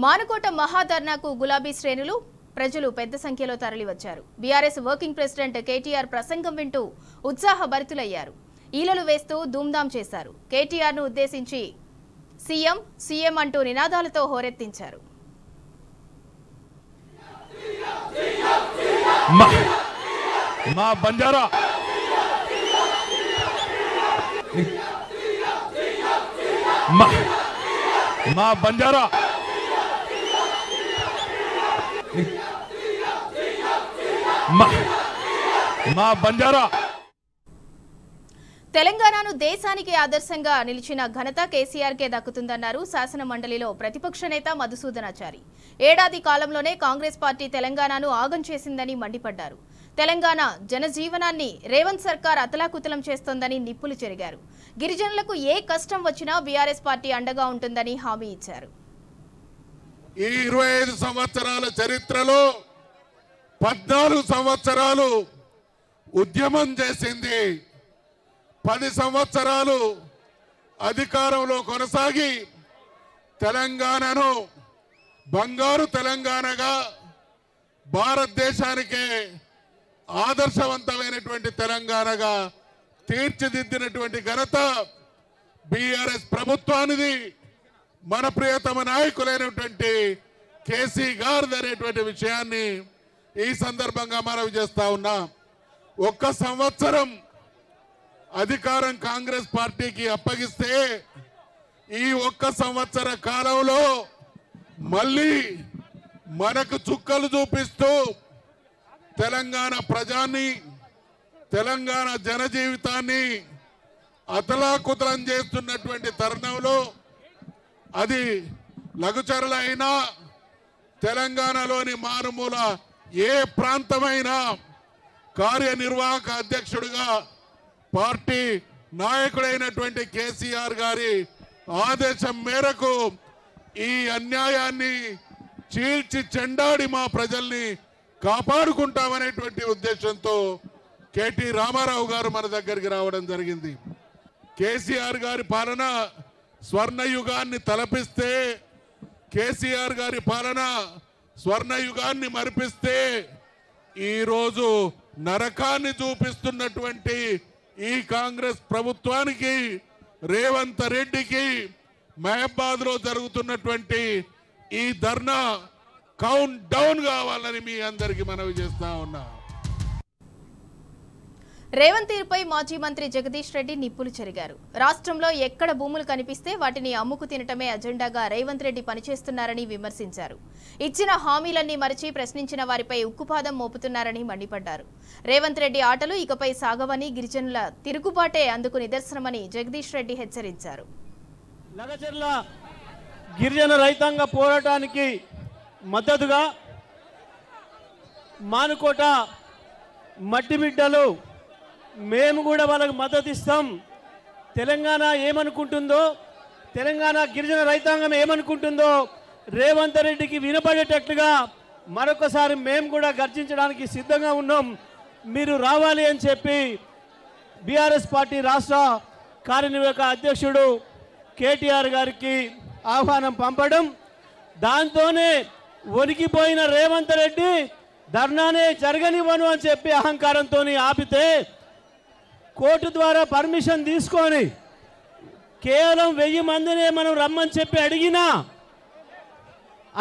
మానుకోట మహాధర్నాకు గులాబీ శ్రేణులు ప్రజలు పెద్ద సంఖ్యలో తరలివచ్చారు. బీఆర్ఎస్ వర్కింగ్ ప్రెసిడెంట్ కేటీఆర్ ప్రసంగం వింటూ ఉత్సాహభరితులయ్యారు. ఈలలు వేస్తూ ధూమ్ధాం చేశారు. కేటీఆర్ ను ఉద్దేశించి సీఎం సీఎం అంటూ నినాదాలతో హోరెత్తించారు. మా బంజారా మా బంజారా మా బంజారా తెలంగాణను దేశానికి ఆదర్శంగా నిలిచిన ఘనత కేసీఆర్కే దక్కుతుందన్నారు శాసన మండలిలో ప్రతిపక్ష నేత మధుసూదనాచారి. ఏడాది కాలంలోనే కాంగ్రెస్ పార్టీ తెలంగాణను ఆగం చేసిందని మండిపడ్డారు. తెలంగాణ జనజీవనాన్ని రేవంత్ సర్కార్ అతలాకుతలం చేస్తోందని నిప్పులు చెరిగారు. గిరిజనులకు ఏ కష్టం వచ్చినా బీఆర్ఎస్ పార్టీ అండగా ఉంటుందని హామీ ఇచ్చారు. ఈ 25 సంవత్సరాల చరిత్రలో 14 సంవత్సరాలు ఉద్యమం చేసింది. 10 సంవత్సరాలు అధికారంలో కొనసాగి తెలంగాణను బంగారు తెలంగాణగా భారతదేశానికే ఆదర్శవంతమైనటువంటి తెలంగాణగా తీర్చిదిద్దినటువంటి ఘనత బీఆర్ఎస్ ప్రభుత్వానిది. మన ప్రియతమ నాయకులైనటువంటి కేసీ గారిది అనేటువంటి విషయాన్ని ఈ సందర్భంగా మనవి చేస్తా ఉన్నా. 1 సంవత్సరం అధికారం కాంగ్రెస్ పార్టీకి అప్పగిస్తే ఈ 1 సంవత్సర కాలంలో మళ్ళీ మనకు చుక్కలు చూపిస్తూ తెలంగాణ ప్రజాన్ని తెలంగాణ జనజీవితాన్ని అతలాకుతలం చేస్తున్నటువంటి తరుణంలో అది లఘుచరుల అయినా తెలంగాణలోని మారుమూల ఏ ప్రాంతమైనా కార్యనిర్వాహక అధ్యక్షుడిగా పార్టీ నాయకుడైనటువంటి కేసీఆర్ గారి ఆదేశం మేరకు ఈ అన్యాయాన్ని చీల్చి చెండాడి మా ప్రజల్ని కాపాడుకుంటామనేటువంటి ఉద్దేశంతో కేటీ రామారావు గారు మన దగ్గరికి రావడం జరిగింది. కేసీఆర్ గారి పాలన స్వర్ణయుగాన్ని తలపిస్తే, కేసీఆర్ గారి పాలన స్వర్ణయుగాన్ని మరిపిస్తే ఈరోజు నరకాన్ని చూపిస్తున్నటువంటి ఈ కాంగ్రెస్ ప్రభుత్వానికి, రేవంత్ రెడ్డికి మహబాద్ లో జరుగుతున్నటువంటి ఈ ధర్నా కౌంట్ డౌన్ కావాలని మీ అందరికీ మనవి చేస్తా ఉన్నా. రేవంత్ తీరుపై మాజీ మంత్రి జగదీష్ రెడ్డి నిప్పులు చెరిగారు. రాష్ట్రంలో ఎక్కడ భూములు కనిపిస్తే వాటిని అమ్ముకు తినటమే అజెండాగా రేవంత్ రెడ్డి పనిచేస్తున్నారని విమర్శించారు. ఇచ్చిన హామీలన్నీ మరిచి ప్రశ్నించిన వారిపై ఉక్కుపాదం మోపుతున్నారని మండిపడ్డారు. రేవంత్ రెడ్డి ఆటలు ఇకపై సాగవని, గిరిజనుల తిరుగుబాటే అందుకు నిదర్శనమని జగదీష్ రెడ్డి హెచ్చరించారు. లగచర్ల గిరిజన రైతాంగ పోరాటానికి మద్దతుగా మానుకోట మట్టి బిడ్డలు మేము కూడా వాళ్ళకి మద్దతు ఇస్తాం. తెలంగాణ ఏమనుకుంటుందో, తెలంగాణ గిరిజన రైతాంగం ఏమనుకుంటుందో రేవంత్ రెడ్డికి వినపడేటట్లుగా మరొకసారి మేము కూడా గర్జించడానికి సిద్ధంగా ఉన్నాం. మీరు రావాలి అని చెప్పి బీఆర్ఎస్ పార్టీ రాష్ట్ర కార్యనిర్వాహక అధ్యక్షుడు కేటీఆర్ గారికి ఆహ్వానం పంపడం, దాంతోనే వణికిపోయిన రేవంత్ రెడ్డి ధర్నానే జరగనివ్వను అని చెప్పి అహంకారంతో ఆపితే కోర్టు ద్వారా పర్మిషన్ తీసుకొని కేవలం 1000 మందినే మనం రమ్మని చెప్పి అడిగినా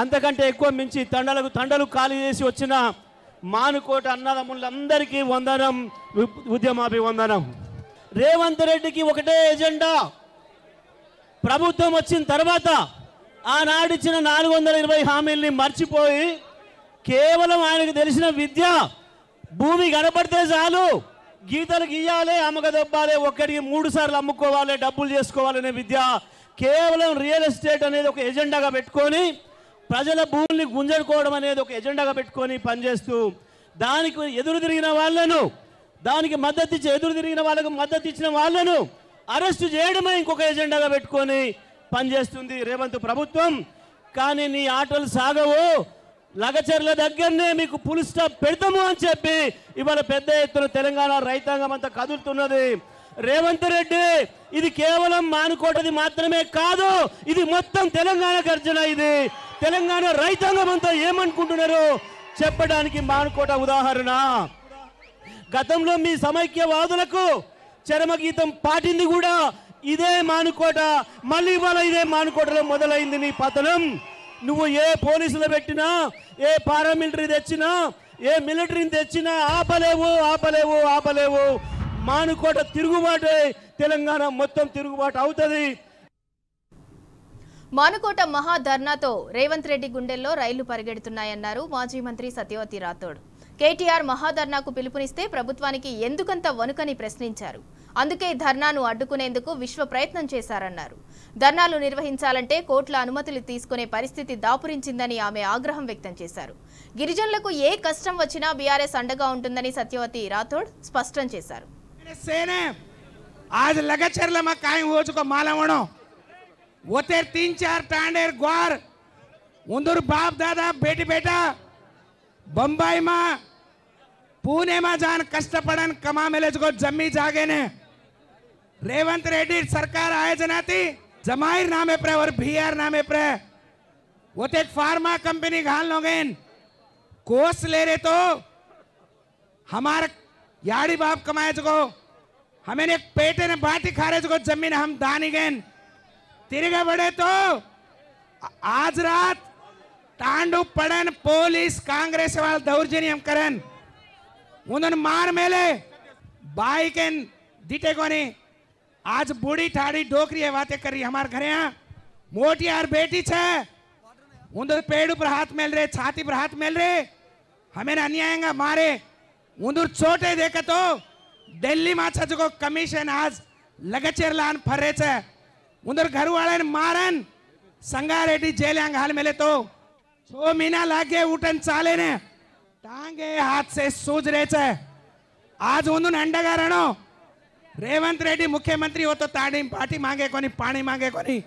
అంతకంటే ఎక్కువ మించి తండలు ఖాళీ చేసి వచ్చిన మానుకోట అన్నదమ్ములందరికీ వందనం, ఉద్యమాభివందనం. రేవంత్ రెడ్డికి ఒకటే ఎజెండా. ప్రభుత్వం వచ్చిన తర్వాత ఆనాడిచ్చిన 420 హామీల్ని మర్చిపోయి కేవలం ఆయనకు తెలిసిన విద్య, భూమి కనపడితే చాలు గీతలు గీయాలి, అమ్మకదొబ్బాలి, ఒక్కడికి 3 సార్లు అమ్ముకోవాలి, డబ్బులు చేసుకోవాలనే విద్య, కేవలం రియల్ ఎస్టేట్ అనేది ఒక ఎజెండాగా పెట్టుకొని ప్రజల భూముల్ని గుంజడుకోవడం అనేది ఒక ఎజెండాగా పెట్టుకొని పనిచేస్తూ దానికి ఎదురు తిరిగిన వాళ్ళను, దానికి మద్దతు ఇచ్చి ఎదురు తిరిగిన వాళ్ళకు మద్దతు ఇచ్చిన వాళ్ళను అరెస్టు చేయడమే ఇంకొక ఎజెండాగా పెట్టుకొని పనిచేస్తుంది రేవంత్ ప్రభుత్వం. కానీ నీ ఆటలు సాగవు, లగచర్ల దగ్గరనే మీకు ఫుల్ స్టాప్ పెడతాము అని చెప్పి ఇవాళ పెద్ద ఎత్తున తెలంగాణ రైతాంగం అంతా కదులుతున్నది. రేవంత్ రెడ్డి ఇది కేవలం మానుకోటది మాత్రమే కాదు, ఇది మొత్తం తెలంగాణ గర్జన. ఇది తెలంగాణ రైతాంగం అంతా ఏమనుకుంటున్నారో చెప్పడానికి మానుకోట ఉదాహరణ. గతంలో మీ సమైక్యవాదులకు చరమగీతం పాటింది కూడా ఇదే మానుకోట. మళ్ళీ ఇవాళ ఇదే మానుకోటలో మొదలైంది నీ పతనం. నువ్వు ఏ పోలీసులు పెట్టినా, ఏ పారామిలిటరీ తెచ్చినా, ఏ మిలిటరీని తెచ్చినా ఆపలేవు ఆపలేవు ఆపలేవు. మానుకోట తిరుగుబాటే తెలంగాణ మొత్తం తిరుగుబాటు అవుతుంది. మానుకోట మహాధర్నాతో రేవంత్ రెడ్డి గుండెల్లో రైళ్లు పరిగెడుతున్నాయన్నారు మాజీ మంత్రి సత్యవతి రాథోడ్. కేటీఆర్ మహాధర్నాకు పిలుపునిస్తే ప్రభుత్వానికి ఎందుకంత వణుకని ప్రశ్నించారు. అందుకే ధర్నాను అడ్డుకునేందుకు విశ్వ ప్రయత్నం చేశారన్నారు. ధర్నాలు నిర్వహించాలంటే కోట్ల అనుమతులు తీసుకునే పరిస్థితి దాపురించిందని ఆమె ఆగ్రహం వ్యక్తం చేశారు. గిరిజనులకు ఏ కష్టం వచ్చినా బీఆర్ఎస్ అండగా ఉంటుందని సత్యవతి రాథోడ్ స్పష్టం చేశారు. आज लगचरला में काय हो चुका मालवणो वो तेर 3-4 टांडेर ग्वार उंदूर बाप दादा बेटी बेटा बंबई में पुणे में जान कष्टपड़न कमा मेले को जमी जागे ने रेवंत रेड्डी सरकार आयोजना थी जमाईर नामे पर और भीआर नामे पर वो ते फार्मा कंपनी घाल लोगे कोस ले रहे तो हमारे याड़ी बाप कमाए को हमें एक पेटे ने बाटी खा रहे को जमीन हम दानी गए तिरगा बड़े तो आज रात तांडू पड़न पुलिस कांग्रेस वाले दौर्जन्य हम करन उन्होंने मार मेले बाइक दिटे को नहीं आज बूढ़ी ठाड़ी डोकरी है बातें कर रही हमारे घरे यहाँ मोटी यार बेटी छे उन्होंने पेड़ पर हाथ मेल रहे छाती पर हाथ मेल रहे हमें अन्याय मारे उन्होंने छोटे देखे तो दिल्ली में को कमीशन आज लगचर लान फर्रे छे उधर घर वाले मारन संगारेड्डी जेल हाल मिले तो 6 महीना लागे उठन चाले ने टांगे हाथ से सूझ रहे छे आज उन्होंने अंडगा रणो रेवंत रेड्डी मुख्यमंत्री हो तो ताड़ी पार्टी मांगे कोनी पानी मांगे कोनी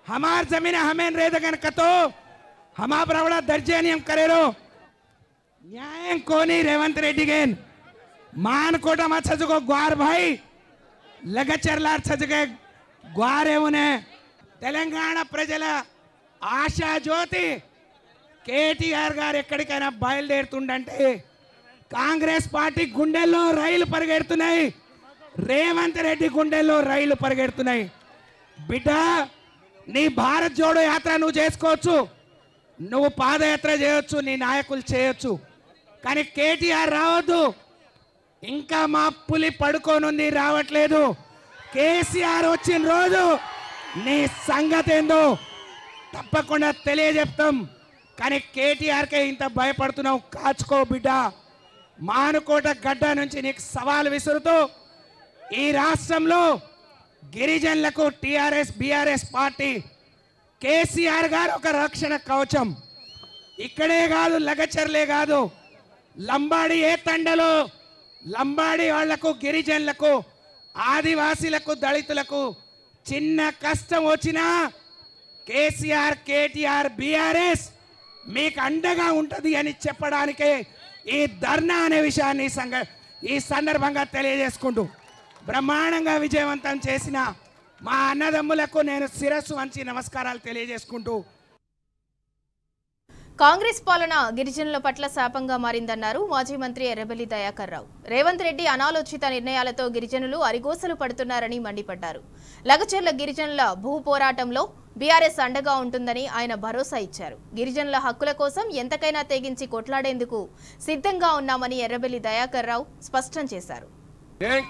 हमार जमीन हमें रे दगन कतो हमा प्रवड़ा दर्जे नियम करे रो न्याय कोनी रेवंत रेड्डी गेन मानकोटा में छजको ग्वार भाई लगचरलार छजके ग्वारे उन्हें तेलंगाना प्रजल आशा ज्योति केटीआर गाరు ఎక్కడికైనా బయలుదేరుతుండంటే కాంగ్రెస్ పార్టీ గుండెల్లో రైలు పరిగెడుతున్నాయి రేవంత్ రెడ్డి గుండెల్లో రైలు పరిగెడుతున్నాయి బిడ్డ నీ భారత్ జోడో యాత్ర నువ్వు చేసుకోవచ్చు నువ్వు పాదయాత్ర చేయొచ్చు నీ నాయకులు చేయొచ్చు కానీ కేటీఆర్ రావద్దు ఇంకా మా పులి పడుకోనుంది రావట్లేదు కేసీఆర్ వచ్చిన రోజు నీ సంగతి ఏందో తప్పకుండా తెలియజెప్తాం కానీ కేటీఆర్ కే ఇంత భయపడుతున్నావు కాచుకో బిడ్డ మానుకోట గడ్డ నుంచి నీకు సవాల్ విసురుతూ ఈ రాష్ట్రంలో గిరిజనులకు టిఆర్ఎస్ బీఆర్ఎస్ పార్టీ కేసీఆర్ గారు ఒక రక్షణ కవచం ఇక్కడే కాదు లగచర్లే కాదు లంబాడి ఏ తండలో లంబాడి వాళ్లకు గిరిజనులకు ఆదివాసీలకు దళితులకు చిన్న కష్టం వచ్చినా కేసీఆర్ కేటీఆర్ బీఆర్ఎస్ మీకు అండగా ఉంటది అని చెప్పడానికే ఈ ధర్నా అనే విషయాన్ని ఈ సందర్భంగా తెలియజేసుకుంటూ బ్రహ్మాండంగా విజయవంతం చేసిన మా అన్నదమ్ములకు నేను శిరస్సు వంచి నమస్కారాలు తెలియజేసుకుంటూ కాంగ్రెస్ పాలన గిరిజనుల పట్ల శాపంగా మారిందన్నారు మాజీ మంత్రి ఎర్రబెల్లి దయాకర్ రావు. రేవంత్ రెడ్డి అనాలోచిత నిర్ణయాలతో గిరిజనులు అరిగోసలు పడుతున్నారని మండిపడ్డారు. లగచర్ల గిరిజనుల భూ పోరాటంలో బీఆర్ఎస్ అండగా ఉంటుందని ఆయన భరోసా ఇచ్చారు. గిరిజనుల హక్కుల కోసం ఎంతకైనా తెగించి కొట్లాడేందుకు సిద్ధంగా ఉన్నామని ఎర్రబెల్లి దయాకర్ రావు స్పష్టం చేశారు.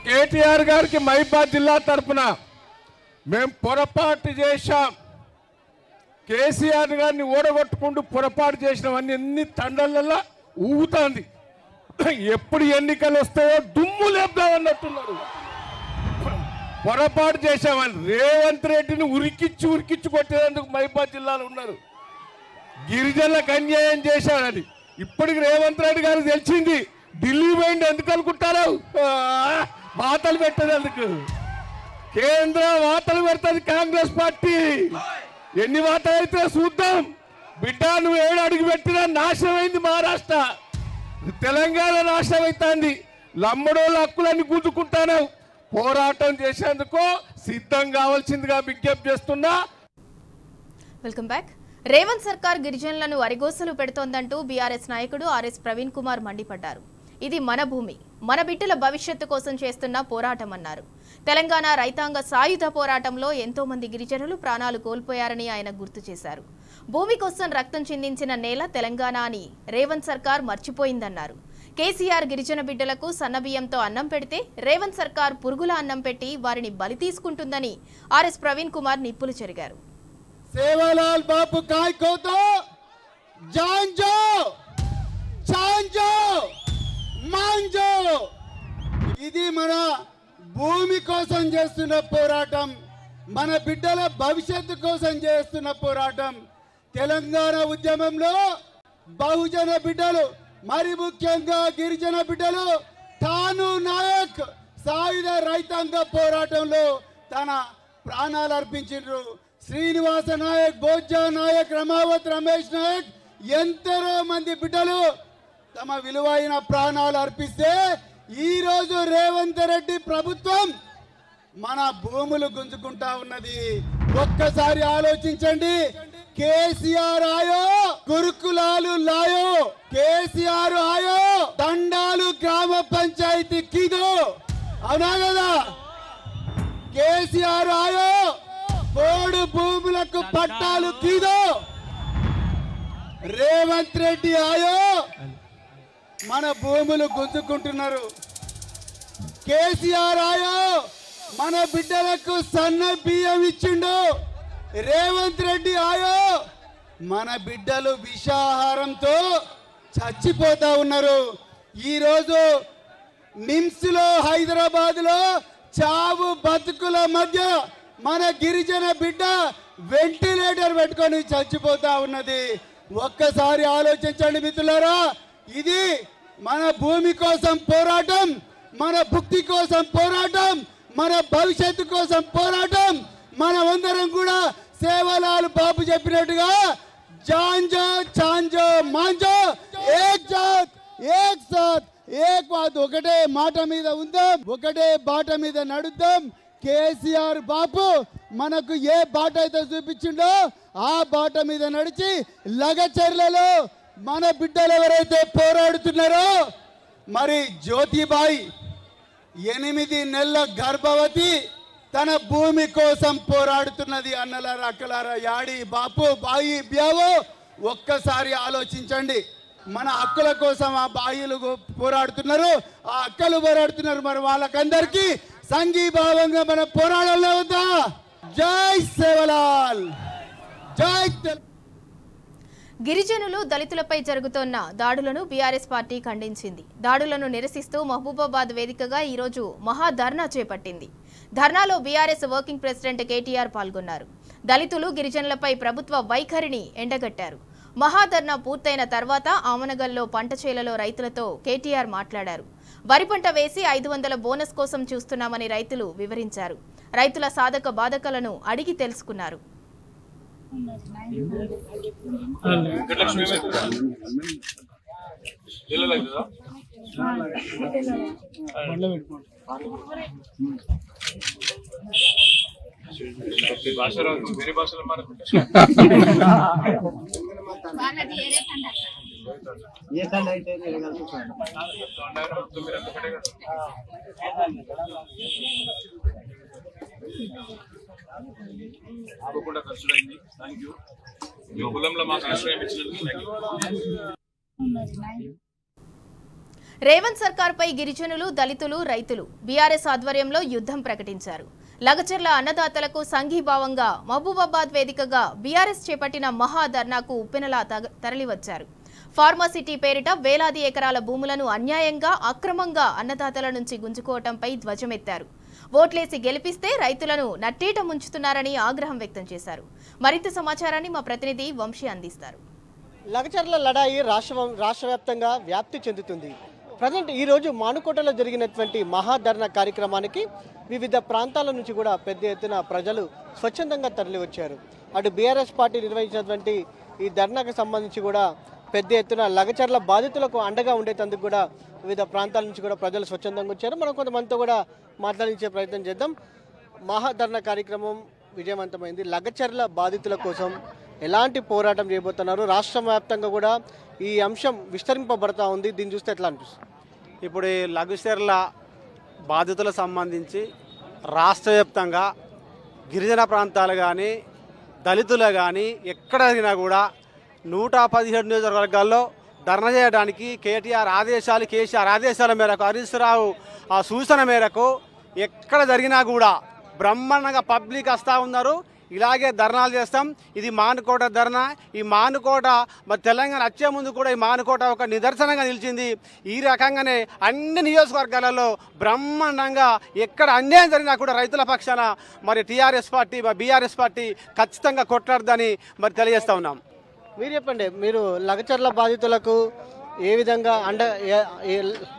కేటీఆర్ గారికి మహిబాద్ జిల్లా తరపున మేము పొరపాటు చేశాం. కేసీఆర్ గారిని ఓడగొట్టుకుంటూ పొరపాటు చేసినవన్నీ ఎన్ని తండలలో ఊగుతుంది. ఎప్పుడు ఎన్నికలు వస్తాయో దుమ్ము లేపుదామన్నట్టున్నారు. పొరపాటు చేశామని రేవంత్ రెడ్డిని ఉరికిచ్చి కొట్టేందుకు మహిబాద్ జిల్లాలో ఉన్నారు. గిరిజనులకు అన్యాయం చేశాడని ఇప్పటికి రేవంత్ రెడ్డి గారికి తెలిసింది. ఢిల్లీ పోయింది ఎందుకు అనుకుంటారు? వాతలు పెట్టేందుకు. కేంద్ర వాతలు పెడుతుంది కాంగ్రెస్ పార్టీ. ఎన్ని వాతలు అయితే చూద్దాం. బిడ్డ నువ్వు 7 అడుగు పెట్టినా నాశనం అయింది మహారాష్ట్ర. తెలంగాణ నాశనం అవుతుంది. లంబడోళ్ళ హక్కులన్నీ గుంజుకుంటాను. పోరాటం చేసేందుకు సిద్ధం కావాల్సిందిగా విజ్ఞప్తి చేస్తున్నా. Welcome back. రేవంత్ సర్కార్ గిరిజనులను అరిగోసలు పెడుతోందంటూ బీఆర్ఎస్ నాయకుడు ఆర్ఎస్ ప్రవీణ్ కుమార్ మండిపడ్డారు. ఇది మన భూమి, మన బిడ్డల భవిష్యత్తు కోసం చేస్తున్న పోరాటమన్నారు. తెలంగాణ రైతాంగ సాయుధ పోరాటంలో ఎంతో మంది గిరిజనులు ప్రాణాలు కోల్పోయారని ఆయన గుర్తు చేశారు. భూమి కోసం రక్తం చిందించిన నేల తెలంగాణ అని రేవంత్ సర్కార్ మర్చిపోయిందన్నారు. కేసీఆర్ గిరిజన బిడ్డలకు సన్నబియ్యంతో అన్నం పెడితే రేవంత్ సర్కార్ పురుగుల అన్నం పెట్టి వారిని బలి తీసుకుంటుందని ఆర్ఎస్ ప్రవీణ్ కుమార్ నిప్పులు చెరిగారు. सेवालाल बापू काय कोतो जांजो चांजो मांजो ఇది మన భూమి కోసం చేస్తున్న పోరాటం, మన బిడ్డల భవిష్యత్తు కోసం చేస్తున్న పోరాటం. తెలంగాణ ఉద్యమంలో బహుజన బిడ్డలు, మరి ముఖ్యంగా గిరిజన బిడ్డలు తాను నాయక్ సాయుధ రైతాంగ పోరాటంలో తన ప్రాణాలు అర్పించారు. శ్రీనివాస నాయక్, బోజ్జా నాయక్, రమావత్ రమేష్ నాయక్ ఎందరో మంది బిడ్డలు తమ విలువైన ప్రాణాలు అర్పిస్తే ఈ రోజు రేవంత్ రెడ్డి ప్రభుత్వం మన భూములు గుంజుకుంటా ఉన్నది. ఒక్కసారి ఆలోచించండి. కేసీఆర్ ఆయో గురుకులాలు లాయో, కేసీఆర్ ఆయో దండాలు గ్రామ పంచాయతీ కిదో, అవునా కదా? కేసీఆర్ ఆయో పోడు భూములకు పట్టాలు కీదో, రేవంత్ రెడ్డి ఆయో మన భూములు గుంజుకుంటున్నారు. కేసీఆర్ ఆయో మన బిడ్డలకు సన్న బియ్యం ఇచ్చిండు. రేవంత్ రెడ్డి ఆయో మన బిడ్డలు విషాహారంతో చచ్చిపోతా ఉన్నారు. ఈరోజు నిమ్స్ లో, హైదరాబాద్ లో చావు బతుకుల మధ్య మన గిరిజన బిడ్డ వెంటిలేటర్ పెట్టుకొని చచ్చిపోతా ఉన్నది. ఒక్కసారి ఆలోచించండి మిత్రులారా. ఇది మన భూమి కోసం పోరాటం, మన భుక్తి కోసం పోరాటం, మన భవిష్యత్తు కోసం పోరాటం. మనమందరం కూడా సేవలాల్ బాబు చెప్పినట్టుగా జాంజో చాంజో మాంజో ఏక్ జాత్ ఏక్ సాత్ ఏక్ బాత్, ఒకటే మాట మీద ఉందాం, ఒకటే బాట మీద నడుద్దాం. కేసీఆర్ బాపు మనకు ఏ బాట అయితే చూపించిండో ఆ బాట మీద నడిచి లగచర్లలో మన బిడ్డలు ఎవరైతే పోరాడుతున్నారో, మరి జ్యోతిబాయి 8 నెలల గర్భవతి తన భూమి కోసం పోరాడుతున్నది. అన్నలారా, అక్కలారా, యాడి బాపు బాయి బ్యావో ఒక్కసారి ఆలోచించండి. మన హక్కుల కోసం ఆ బాయిలు పోరాడుతున్నారు, ఆ అక్కలు పోరాడుతున్నారు. మరి వాళ్ళకందరికీ సంఘీభావంగా మన పోరాడంలో ఉందా? జై సేవలాల్, జై గిరిజనులు, దళితులపై జరుగుతోన్న దాడులను బీఆర్ఎస్ పార్టీ ఖండించింది. దాడులను నిరసిస్తూ మహబూబాబాద్ వేదికగా ఈరోజు మహాధర్నా చేపట్టింది. ధర్నాలో బీఆర్ఎస్ వర్కింగ్ ప్రెసిడెంట్ కేటీఆర్ పాల్గొన్నారు. దళితులు, గిరిజనులపై ప్రభుత్వ వైఖరిని ఎండగట్టారు. మహాధర్నా పూర్తయిన తర్వాత ఆమనగల్లో పంట చేలలో రైతులతో కేటీఆర్ మాట్లాడారు. వరి పంట వేసి 500 బోనస్ కోసం చూస్తున్నామని రైతులు వివరించారు. రైతుల సాధక బాధకలను అడిగి తెలుసుకున్నారు. రేవంత్ సర్కార్ పై గిరిజనులు, దళితులు, రైతులు బీఆర్ఎస్ ఆధ్వర్యంలో యుద్ధం ప్రకటించారు. లగచర్ల అన్నదాతలకు సంఘీభావంగా మహబూబాబాద్ వేదికగా బీఆర్ఎస్ చేపట్టిన మహాధర్నాకు ఉప్పెనలా తరలివచ్చారు. ఫార్మాసిటీ పేరిట వేలాది ఎకరాల భూములను అన్యాయంగా, అక్రమంగా అన్నదాతల నుంచి గుంజుకోవటంపై ధ్వజమెత్తారు. ఓట్లేసి గెలిపిస్తే రైతులను నట్టేట ముంచుతున్నారని ఆగ్రహం వ్యక్తం చేశారు. మరింత సమాచారాన్ని మా ప్రతినిధి వంశీ అందిస్తారు. లగచర్ల లడాయి రాష్ట్ర వ్యాప్తంగా వ్యాప్తి చెందుతుంది. ప్రజెంట్ ఈరోజు మానుకోటలో జరిగినటువంటి మహాధర్నా కార్యక్రమానికి వివిధ ప్రాంతాల నుంచి కూడా పెద్ద ఎత్తున ప్రజలు స్వచ్ఛందంగా తరలివచ్చారు. అటు బీఆర్ఎస్ పార్టీ నిర్వహించినటువంటి ఈ ధర్నాకు సంబంధించి కూడా పెద్ద ఎత్తున లగచర్ల బాధితులకు అండగా ఉండేందుకు కూడా వివిధ ప్రాంతాల నుంచి కూడా ప్రజలు స్వచ్ఛందంగా వచ్చారు. మనం కొంతమందితో కూడా మాట్లాడించే ప్రయత్నం చేద్దాం. మహాధర్నా కార్యక్రమం విజయవంతమైంది. లగచర్ల బాధితుల కోసం ఎలాంటి పోరాటం చేయబోతున్నారు? రాష్ట్ర వ్యాప్తంగా కూడా ఈ అంశం విస్తరింపబడతా ఉంది. దీన్ని చూస్తే ఎట్లా అనిపిస్తుంది? ఇప్పుడు ఈ లఘుచర్ల బాధితులకు సంబంధించి రాష్ట్ర వ్యాప్తంగా గిరిజన ప్రాంతాలు కానీ దళితులు కానీ ఎక్కడ జరిగినా కూడా 117 నియోజకవర్గాల్లో ధర్నా చేయడానికి కేసీఆర్ ఆదేశాల మేరకు హరీష్ రావు ఆ సూచన మేరకు ఎక్కడ జరిగినా కూడా బ్రహ్మాండంగా పబ్లిక్ వస్తూ ఉన్నారు. ఇలాగే ధర్నాలు చేస్తాం. ఇది మానుకోట ధర్నా. ఈ మానుకోట మరి తెలంగాణ వచ్చే ముందు కూడా ఈ మానుకోట ఒక నిదర్శనంగా నిలిచింది. ఈ రకంగానే అన్ని నియోజకవర్గాలలో బ్రహ్మాండంగా ఎక్కడ అన్యాయం జరిగినా కూడా రైతుల పక్షాన మరి టీఆర్ఎస్ పార్టీ బీఆర్ఎస్ పార్టీ ఖచ్చితంగా కొట్లాడదని మరి తెలియజేస్తా ఉన్నాం. మీరు చెప్పండి, మీరు లగచర్ల బాధితులకు ఏ విధంగా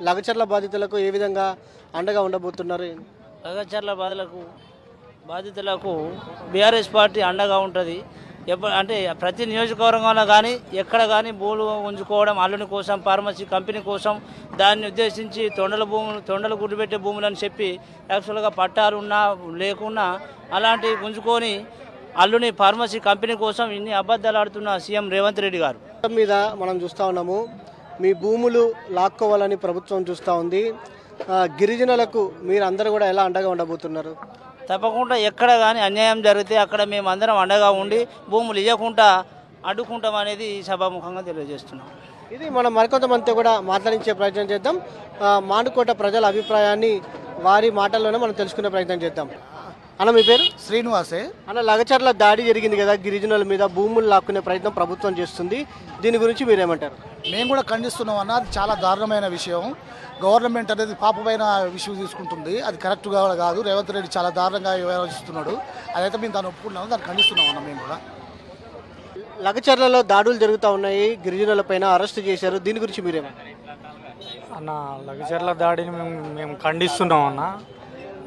లగచర్ల బాధితులకు ఏ విధంగా అండగా ఉండబోతున్నారు? లగచర్ల బాధితులకు బీఆర్ఎస్ పార్టీ అండగా ఉంటుంది. అంటే ప్రతి నియోజకవర్గంలో కానీ ఎక్కడ కానీ భూములు ఉంచుకోవడం అల్లుని కోసం ఫార్మసీ కంపెనీ కోసం దాన్ని ఉద్దేశించి తొండలు గుడ్డు పెట్టే భూములని చెప్పి యాక్చువల్గా పట్టాలు ఉన్నా లేకున్నా అలాంటివి ఉంచుకొని అల్లుని ఫార్మసీ కంపెనీ కోసం ఇన్ని అబద్ధాలు ఆడుతున్న సీఎం రేవంత్ రెడ్డి గారు మీద మనం చూస్తూ ఉన్నాము. మీ భూములు లాక్కోవాలని ప్రభుత్వం చూస్తూ ఉంది. గిరిజనులకు మీరు అందరూ కూడా ఎలా అండగా ఉండబోతున్నారు? తప్పకుండా ఎక్కడ కానీ అన్యాయం జరిగితే అక్కడ మేము అందరం అండగా ఉండి భూములు ఇవ్వకుండా అడ్డుకుంటాం అనేది ఈ సభాముఖంగా తెలియజేస్తున్నాం. ఇది మనం మరికొంతమంది కూడా మాట్లాడించే ప్రయత్నం చేద్దాం. మానుకోట ప్రజల అభిప్రాయాన్ని వారి మాటల్లోనే మనం తెలుసుకునే ప్రయత్నం చేద్దాం. అన్న, మీ పేరు? శ్రీనివాసే. అన్న, లగచర్ల దాడి జరిగింది కదా, గిరిజనుల మీద భూములు లాక్కునే ప్రయత్నం ప్రభుత్వం చేస్తుంది. దీని గురించి మీరేమంటారు? మేము కూడా ఖండిస్తున్నాం అన్న. అది చాలా దారుణమైన విషయం. గవర్నమెంట్ అనేది పాపమైన విషయం తీసుకుంటుంది. అది కరెక్ట్గా కాదు. రేవంత్ రెడ్డి చాలా దారుణంగా వ్యవహరిస్తున్నాడు. అదైతే మేము దాన్ని ఒప్పుకున్నాము, దాన్ని ఖండిస్తున్నాం అన్న. మేము కూడా లగచర్లలో దాడులు జరుగుతూ ఉన్నాయి, గిరిజనుల పైన అరెస్ట్ చేశారు. దీని గురించి మీరేమంటారు? అన్న, లగచర్ల దాడిని మేము ఖండిస్తున్నాం అన్న.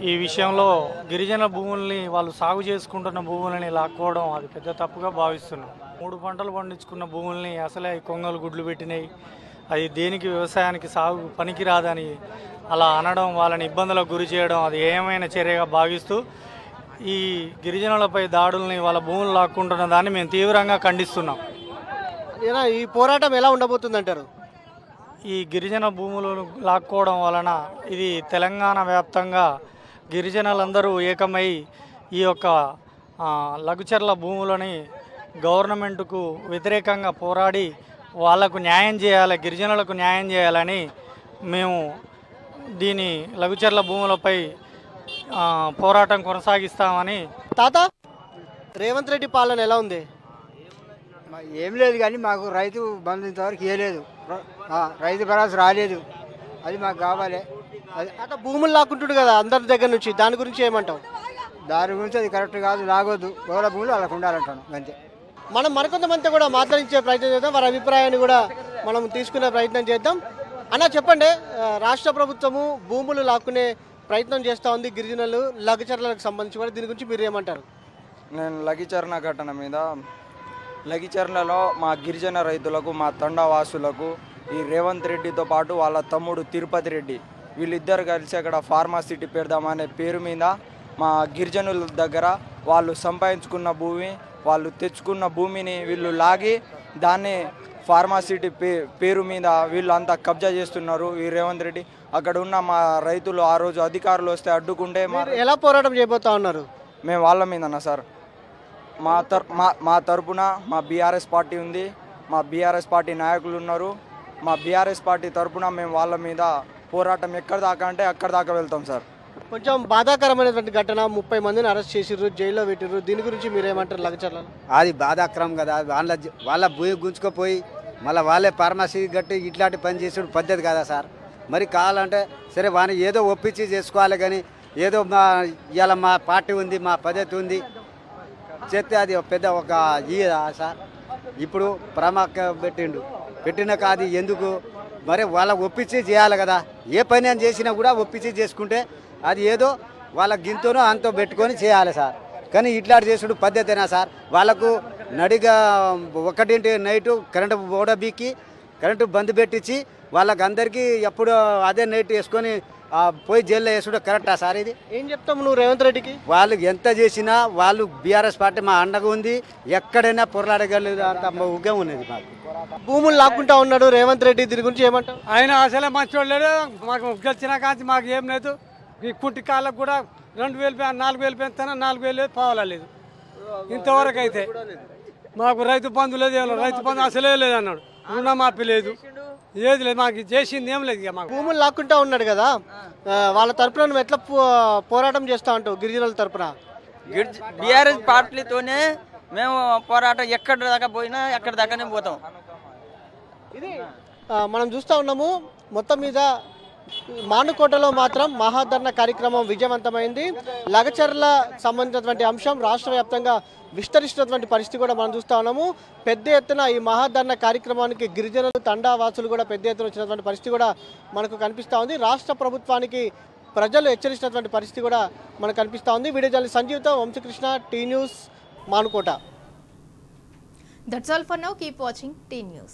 ఈ విషయంలో గిరిజన భూముల్ని వాళ్ళు సాగు చేసుకుంటున్న భూములని లాక్కోవడం అది పెద్ద తప్పుగా భావిస్తున్నాం. 3 పంటలు పండించుకున్న భూముల్ని అసలే కొంగలు గుడ్లు పెట్టినాయి. అది దేనికి వ్యవసాయానికి సాగు పనికిరాదని అలా అనడం, వాళ్ళని ఇబ్బందులకు గురి చేయడం అది ఏమైనా చర్యగా భావిస్తూ ఈ గిరిజనులపై దాడుల్ని వాళ్ళ భూములు లాక్కుంటున్న దాన్ని మేము తీవ్రంగా ఖండిస్తున్నాం. ఈ పోరాటం ఎలా ఉండబోతుందంటారు? ఈ గిరిజన భూములను లాక్కోవడం వలన ఇది తెలంగాణ వ్యాప్తంగా గిరిజనులందరూ ఏకమై ఈ యొక్క లఘుచర్ల భూములని గవర్నమెంట్కు వ్యతిరేకంగా పోరాడి వాళ్లకు న్యాయం చేయాలి, గిరిజనులకు న్యాయం చేయాలని మేము దీని లఘుచర్ల భూములపై పోరాటం కొనసాగిస్తామని. తాత, రేవంత్ రెడ్డి పాలన ఎలా ఉంది? ఏం లేదు కానీ మాకు రైతు బంధు ఇంతవరకు ఇవ్వలేదు. రైతు భరోసా రాలేదు. అది మాకు కావాలి. అది తాత భూములు లాక్కుంటుడు కదా అందరి దగ్గర నుంచి, దాని గురించి ఏమంటావు? దాని గురించి అది కరెక్ట్ కాదు, లాగొద్దు. ఎవరి భూములు వాళ్ళకు ఉండాలంటాను అంతే. మనం మరికొంతమంది కూడా మాట్లాడించే ప్రయత్నం చేద్దాం, వారి అభిప్రాయాన్ని కూడా మనం తీసుకునే ప్రయత్నం చేద్దాం. అన్న, చెప్పండి, రాష్ట్ర ప్రభుత్వము భూములు లాక్కునే ప్రయత్నం చేస్తూ ఉంది గిరిజనులు లఘుచర్లకు సంబంధించి కూడా. దీని గురించి మీరు ఏమంటారు? నేను లఘుచరణ ఘటన మీద లఘుచరణలో మా గిరిజన రైతులకు, మా తండావాసులకు ఈ రేవంత్ రెడ్డితో పాటు వాళ్ళ తమ్ముడు తిరుపతి రెడ్డి వీళ్ళిద్దరు కలిసి అక్కడ ఫార్మాసిటీ పెడదామనే పేరు మీద మా గిరిజనుల దగ్గర వాళ్ళు సంపాదించుకున్న భూమి, వాళ్ళు తెచ్చుకున్న భూమిని వీళ్ళు లాగి దాన్ని ఫార్మాసిటీ పేరు మీద వీళ్ళు అంతా కబ్జా చేస్తున్నారు ఈ రేవంత్ రెడ్డి. అక్కడ ఉన్న మా రైతులు ఆ రోజు అధికారులు వస్తే అడ్డుకుంటే ఎలా పోరాటం చేయబోతా ఉన్నారు? మేము వాళ్ళ మీదన్నా సార్, మా తరపున మా బీఆర్ఎస్ పార్టీ ఉంది, మా బీఆర్ఎస్ పార్టీ నాయకులు ఉన్నారు. మా బీఆర్ఎస్ పార్టీ తరపున మేము వాళ్ళ మీద పోరాటం ఎక్కడి దాకా అంటే అక్కడి దాకా వెళ్తాం సార్. కొంచెం బాధాకరమైనటువంటి ఘటన, 30 మందిని అరెస్ట్ చేసిర్రు, జైల్లో పెట్టిర్రు. దీని గురించి మీరేమంటారు? లగచర్ల అది బాధాకరం కదా. వాళ్ళ భూమి గుంజుకుపోయి మళ్ళీ వాళ్ళే ఫార్మసీ గట్టి ఇట్లాంటి పని చేసే పద్ధతి కదా సార్. మరి కావాలంటే సరే వాని ఏదో ఒప్పించి చేసుకోవాలి, కానీ ఏదో ఇవాళ మా పార్టీ ఉంది, మా పద్ధతి ఉంది చెప్తే అది పెద్ద ఒక సార్. ఇప్పుడు ప్రమాక పెట్టినాక అది ఎందుకు మరి వాళ్ళ ఒప్పించి చేయాలి కదా. ఏ పని అని చేసినా కూడా ఒప్పించి చేసుకుంటే అది ఏదో వాళ్ళ గింతనో అంతో పెట్టుకొని చేయాలి సార్. కానీ ఇట్లాంటి చేసుడు పద్ధతేనా సార్? వాళ్ళకు నడిగా 1 నైటు కరెంటు బోడ బీకి కరెంటు బంద్ పెట్టించి వాళ్ళకి అందరికీ ఎప్పుడు అదే నైట్ వేసుకొని పోయి జైల్లో వేసుకుంటే కరెక్టా సార్? ఇది ఏం చెప్తాము నువ్వు రేవంత్ రెడ్డికి? వాళ్ళు ఎంత చేసినా వాళ్ళు బీఆర్ఎస్ పార్టీ మా అండగా ఉంది, ఎక్కడైనా పొరలాడగలదు అంత ఉగ్గా ఉన్నది. మాకు భూములు లాక్కుంటా ఉన్నాడు రేవంత్ రెడ్డి, దీని గురించి ఏమంటావు? ఆయన అసలే మంచోడు లేడు, మాకు గెలిచినా కానీ మాకు ఏం లేదు. ఈ కుట్టి కాళ్ళకు కూడా 2000 4000 పెంచుతాను, 4000 పోవాలేదు ఇంతవరకు. అయితే మాకు రైతు బంధు లేదు, రైతు బంధు అసలే లేదు అన్నాడు, రుణమాఫీ లేదు, ఏది లేదు, మాకు చేసింది ఏం లేదు. మాకు భూములు లాక్కుంటా ఉన్నాడు కదా, వాళ్ళ తరపున నువ్వు ఎట్లా పోరాటం చేస్తా ఉంటావు? గిరిజనుల తరపున బీఆర్ఎస్ పార్టీతోనే మేము పోరాటం ఎక్కడి దాకా పోయినా ఎక్కడి దాకానే పోతాం. ఇది మనం చూస్తూ ఉన్నాము. మొత్తం మీద మానుకోటలో మాత్రం మహాధరణ కార్యక్రమం విజయవంతమైంది. లగచర్ల సంబంధించినటువంటి అంశం రాష్ట్ర వ్యాప్తంగా విస్తరిస్తున్నటువంటి పరిస్థితి కూడా మనం చూస్తూ ఉన్నాము. పెద్ద ఎత్తున ఈ మహాధరణ కార్యక్రమానికి గిరిజనులు తండావాసులు కూడా పెద్ద ఎత్తున వచ్చినటువంటి పరిస్థితి కూడా మనకు కనిపిస్తూ ఉంది. రాష్ట్ర ప్రభుత్వానికి ప్రజలు హెచ్చరిస్తున్నటువంటి పరిస్థితి కూడా మనకు కనిపిస్తూ ఉంది. వీడియో జర్నలిస్ట్ సంజీవ్తో Vamsakrishna, T News, Manukota. That's all for now. Keep watching T News.